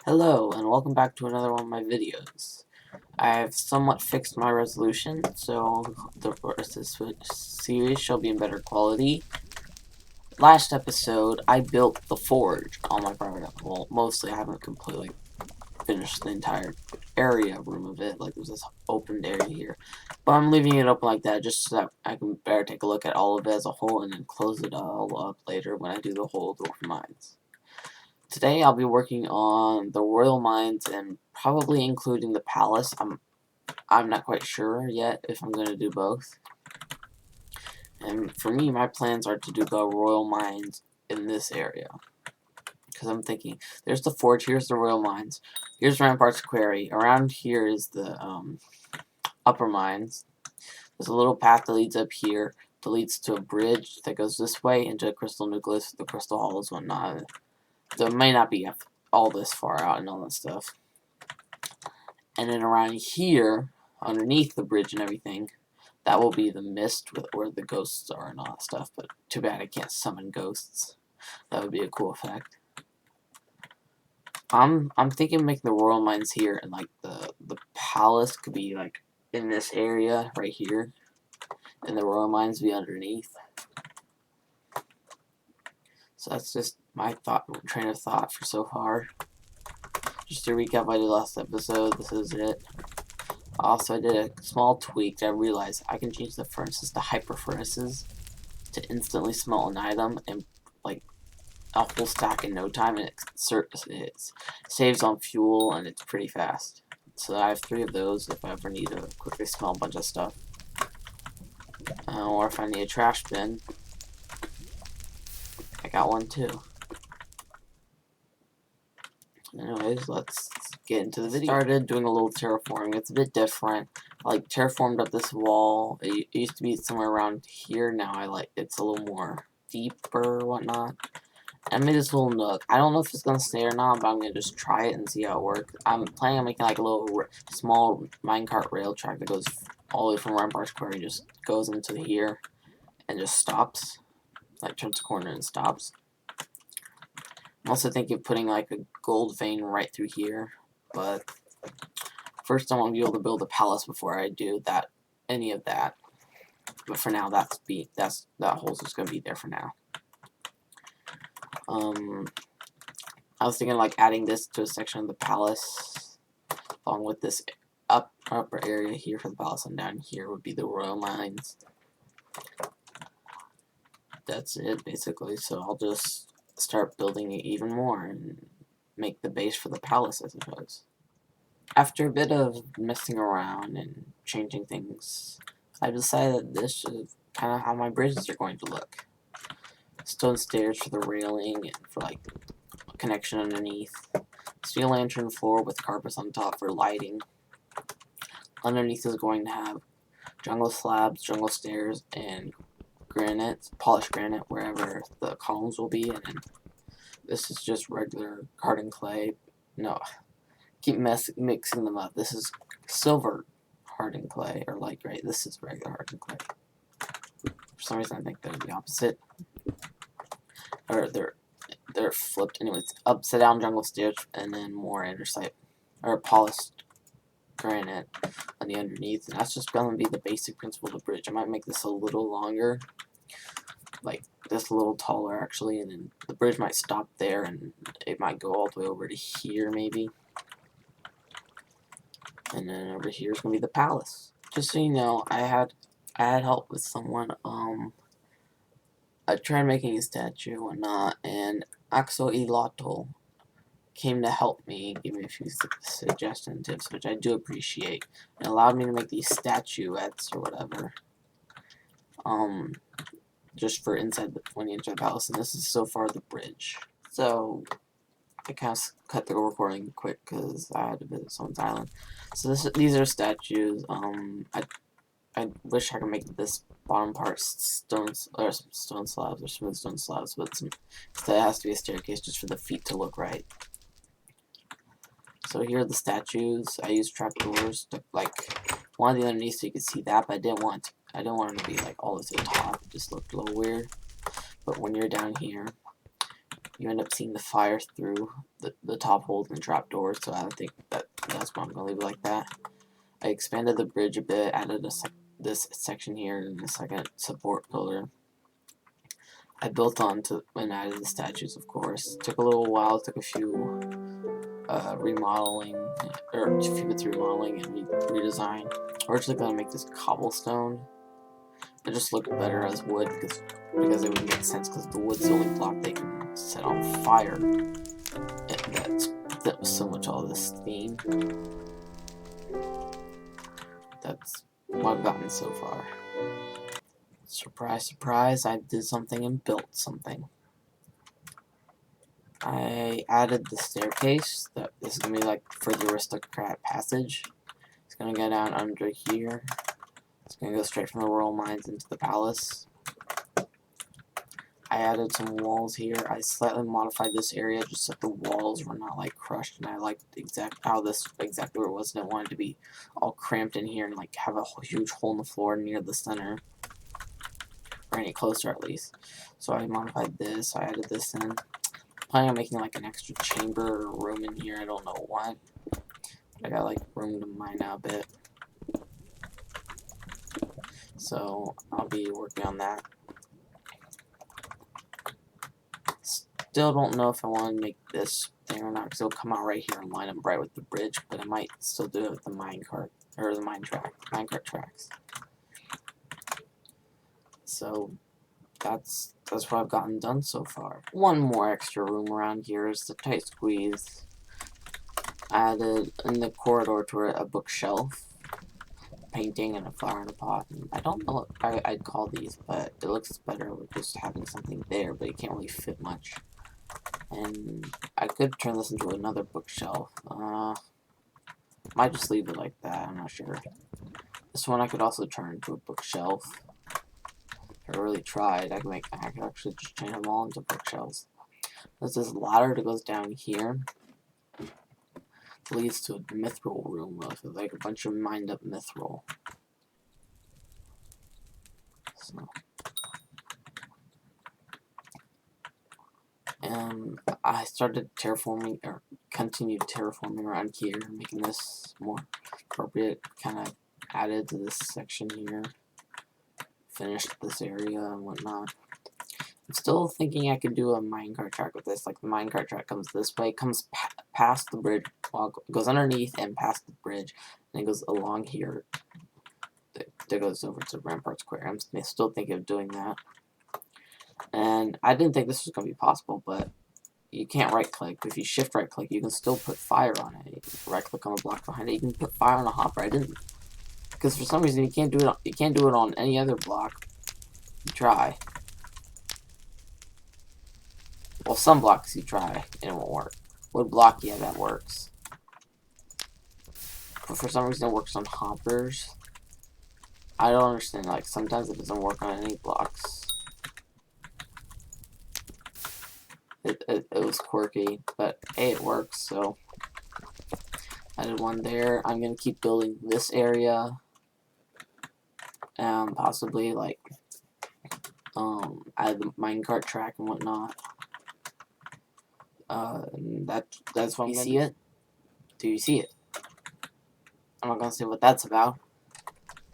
Hello, and welcome back to another one of my videos. I've somewhat fixed my resolution, so the rest of this series shall be in better quality. Last episode, I built the forge on my private. Well, mostly I haven't completely finished the entire room of it. Like, there's this opened area here. But I'm leaving it open like that just so that I can better take a look at all of it as a whole and then close it all up later when I do the whole Dwarven Mines. Today I'll be working on the Royal Mines and probably including the Palace. I'm not quite sure yet if I'm going to do both. And for me, my plans are to do the Royal Mines in this area. Because I'm thinking, there's the Forge, here's the Royal Mines, here's Rampart's Quarry, around here is the Upper Mines. There's a little path that leads up here, that leads to a bridge that goes this way into a Crystal Nucleus, the Crystal Halls, whatnot. So it may not be all this far out and all that stuff. And then around here, underneath the bridge and everything, that will be the mist where the ghosts are and all that stuff. But too bad I can't summon ghosts. That would be a cool effect. I'm thinking of making the Royal Mines here, and like the palace could be like in this area right here, and the Royal Mines be underneath. So that's just my train of thought for so far. Just to recap, I did last episode. This is it. Also, I did a small tweak. I realized I can change the furnaces to hyper furnaces to instantly smelt an item and like a whole stack in no time, and it saves on fuel and it's pretty fast. So I have 3 of those if I ever need to quickly smelt a bunch of stuff, or if I need a trash bin. I got one too. Anyways, let's get into the video. Started doing a little terraforming. It's a bit different. I like terraformed up this wall. It used to be somewhere around here. Now it's a little more deeper or whatnot. I made this little nook. I don't know if it's gonna stay or not, but I'm gonna just try it and see how it works. I'm planning on making like a little small minecart rail track that goes all the way from Rampart's Quarry and just goes into here and just stops. Like turns a corner and stops. I'm also thinking of putting like a gold vein right through here, but first I want to be able to build a palace before I do any of that. But for now, that hole's just gonna be there for now. I was thinking like adding this to a section of the palace, along with this upper area here for the palace, and down here would be the Royal Mines. That's it basically. So I'll just start building it even more and make the base for the palace, I suppose. After a bit of messing around and changing things, I decided that this is kind of how my bridges are going to look. Stone stairs for the railing and for like a connection underneath. Steel lantern floor with carpets on top for lighting. Underneath is going to have jungle slabs, jungle stairs, and granite, polished granite wherever the columns will be, and then this is just regular hardened clay. No, keep mixing them up. This is silver hardened clay, or light gray. This is regular hardened clay. For some reason, I think they're the opposite, or they're flipped. Anyways, upside down jungle stairs, and then more andesite or polished granite on the underneath, and that's just gonna be the basic principle of the bridge. I might make this a little longer, like this a little taller actually, and then the bridge might stop there and it might go all the way over to here maybe, and then over here is gonna be the palace. Just so you know, I had help with someone. I tried making a statue and whatnot, and Axo Ilato came to help me, give me a few suggestions and tips, which I do appreciate, and allowed me to make these statuettes or whatever. Just for when you enter the palace, and this is so far the bridge. So I kind of cut the recording quick because I had to visit someone's island. So these are statues. I wish I could make this bottom part stone slabs or smooth stone slabs, but instead it has to be a staircase just for the feet to look right. So here are the statues. I used trapdoors to like one of the underneath so you could see that, but I didn't want them to be like all the way to the top. It just looked a little weird. But when you're down here, you end up seeing the fire through the top holes and trapdoors, so I think that's why I'm gonna leave it like that. I expanded the bridge a bit, added this section here and a second support pillar. I built onto and added the statues, of course. Took a little while, took a few remodeling, or a few bits of remodeling and redesign. We're actually gonna make this cobblestone. It just looked better as wood because it would make sense because the wood's the only block they can set on fire. That was so much all this steam. That's what I've gotten so far. Surprise, surprise, I did something and built something. I added the staircase. This is gonna be like for the aristocrat passage. It's gonna go down under here. It's gonna go straight from the royal mines into the palace. I added some walls here. I slightly modified this area just so the walls were not like crushed, and I liked how this exactly where it was. I didn't want it to be all cramped in here and like have a huge hole in the floor near the center, or any closer at least. So I modified this. I added this in. Planning on making like an extra chamber or room in here. I don't know what. I got like room to mine out a bit, so I'll be working on that. Still don't know if I want to make this thing or not, because it'll come out right here and line up right with the bridge, but I might still do it with the minecart, or the minecart tracks. So that's what I've gotten done so far. One more extra room around here is the tight squeeze. Added in the corridor to it a bookshelf, painting, and a flower in a pot. And I don't know what I'd call these, but it looks better with just having something there, but it can't really fit much. And I could turn this into another bookshelf. Might just leave it like that, I'm not sure. This one I could also turn into a bookshelf. If I really tried, I could actually just change them all into bookshelves. There's this ladder that goes down here. It leads to a mithril room with like a bunch of mined up mithril. So. And I started terraforming, or continued terraforming around here, making this more appropriate, kind of added to this section here, finished this area and whatnot. I'm still thinking I could do a minecart track with this. Like the minecart track comes this way, comes past the bridge, well, goes underneath and past the bridge, and it goes along here. That goes over to Rampart Square. I'm still thinking of doing that. And I didn't think this was going to be possible, but you can't right-click. If you shift right-click, you can still put fire on it. You can right-click on the block behind it. You can put fire on a hopper. I didn't, because for some reason you can't do it. You can't do it on any other block. You try. Well, some blocks you try and it won't work. Wood block, yeah, that works. But for some reason it works on hoppers. I don't understand. Like sometimes it doesn't work on any blocks. It was quirky, but hey, it works, so I did one there. I'm gonna keep building this area, possibly like add the minecart track and whatnot. That's what you see it. Do you see it? I'm not gonna say what that's about,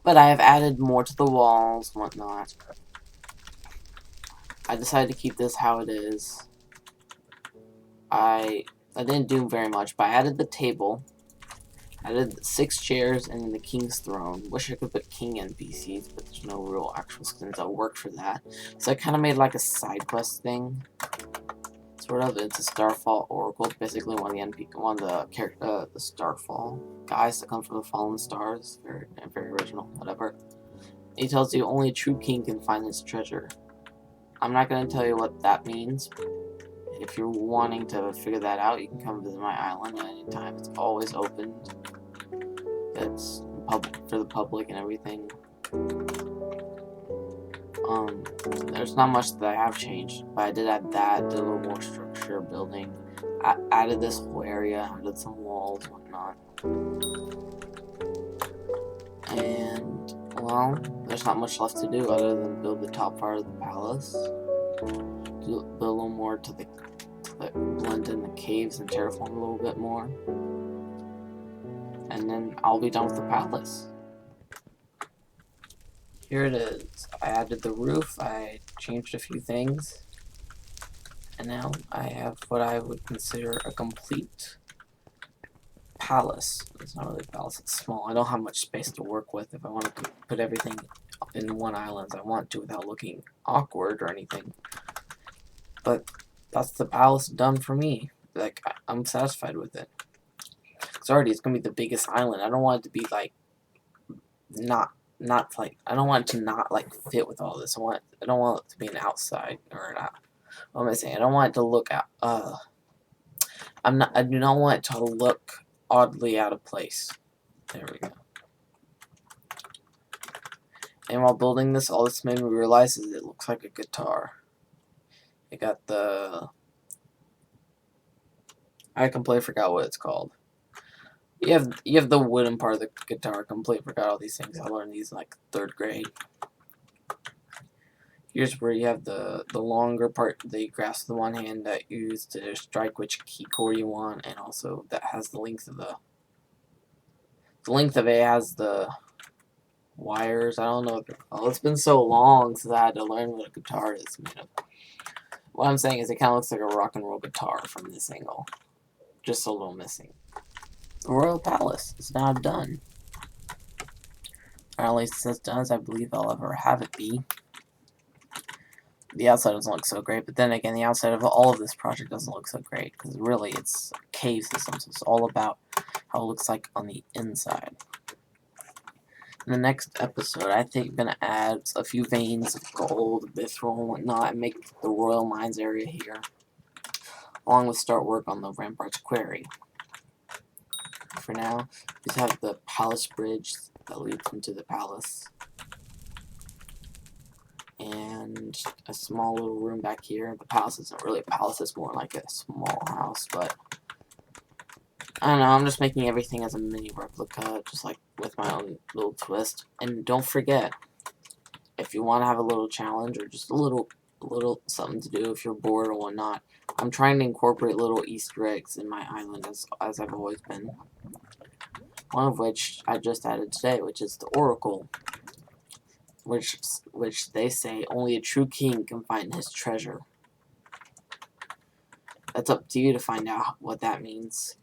but I have added more to the walls and whatnot. I decided to keep this how it is. I didn't do very much, but I added the table, added 6 chairs, and then the king's throne. Wish I could put king NPCs, but there's no real actual skins that work for that. So I kind of made like a side quest thing, sort of. It's a Starfall Oracle. It's basically one of the Starfall guys that come from the fallen stars. Very original, whatever. He tells you only a true king can find this treasure. I'm not gonna tell you what that means. If you're wanting to figure that out, you can come visit my island at any time. It's always open. It's for the public and everything. There's not much that I have changed, but I did add that, did a little more structure building. I added this whole area, added some walls, whatnot. And, well, there's not much left to do other than build the top part of the palace. Build a little more to the like blend in the caves and terraform a little bit more. And then I'll be done with the palace. Here it is. I added the roof, I changed a few things, and now I have what I would consider a complete palace. It's not really a palace, it's small. I don't have much space to work with if I want to put everything in one island as I want to without looking awkward or anything. But that's the palace done for me. Like, I'm satisfied with it. It's gonna be the biggest island. I don't want it to be like not like, I don't want it to not like fit with all this. I don't want it to be an outside or not. What am I saying? I don't want it to look out. I do not want it to look oddly out of place. There we go. And while building this, all this made me realize is it looks like a guitar. It got the... I completely forgot what it's called. You have the wooden part of the guitar. I completely forgot all these things. I learned these in like 3rd grade. Here's where you have the longer part that you grasp with one hand that you use to strike which key chord you want, and also that has the length of it has the wires. I don't know. It's been so long since I had to learn what a guitar is made of. What I'm saying is it kind of looks like a rock and roll guitar from this angle. Just a little missing. The Royal Palace is now done. Or at least it's as done as I believe I'll ever have it be. The outside doesn't look so great, but then again, the outside of all of this project doesn't look so great, because really it's a cave system, so it's all about how it looks like on the inside. In the next episode, I think I'm going to add a few veins of gold, mithril, and whatnot, and make the Royal Mines area here, along with start work on the Ramparts Quarry. For now, we have the palace bridge that leads into the palace. And a small little room back here. The palace isn't really a palace, it's more like a small house, but I don't know, I'm just making everything as a mini replica, just like with my own little twist. And don't forget, if you want to have a little challenge or just a little something to do if you're bored or whatnot, I'm trying to incorporate little Easter eggs in my island as I've always been. One of which I just added today, which is the Oracle. Which they say only a true king can find his treasure. That's up to you to find out what that means.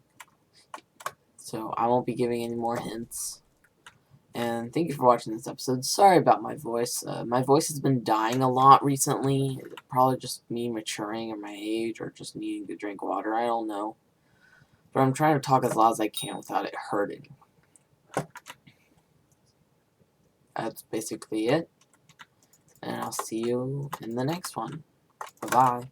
So I won't be giving any more hints. And thank you for watching this episode. Sorry about my voice. My voice has been dying a lot recently. Probably just me maturing or my age or just needing to drink water. I don't know. But I'm trying to talk as loud as I can without it hurting. That's basically it. And I'll see you in the next one. Bye-bye.